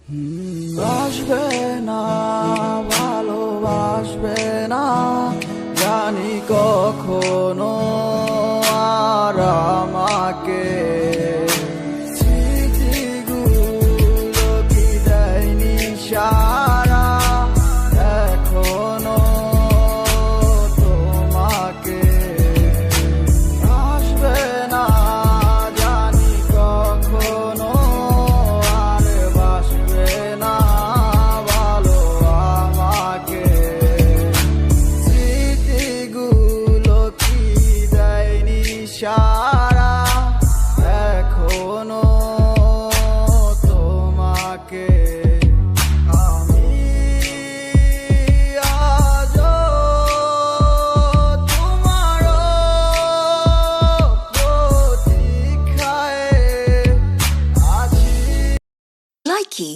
আসবে না, ভালোবাসবে না, জানি কখনো আর আমাকে। স্মৃতিগুলো কি দেয়নি সারা এখনো তোমাকে। আসবে না, জানি কখনো আর বাসবে না ভালো আমাকে। স্মৃতিগুলো কি দেয়নি সারা এখনো তোমাকে। আমি আজও তোমারও প্রতীক্ষায় আছি। Likey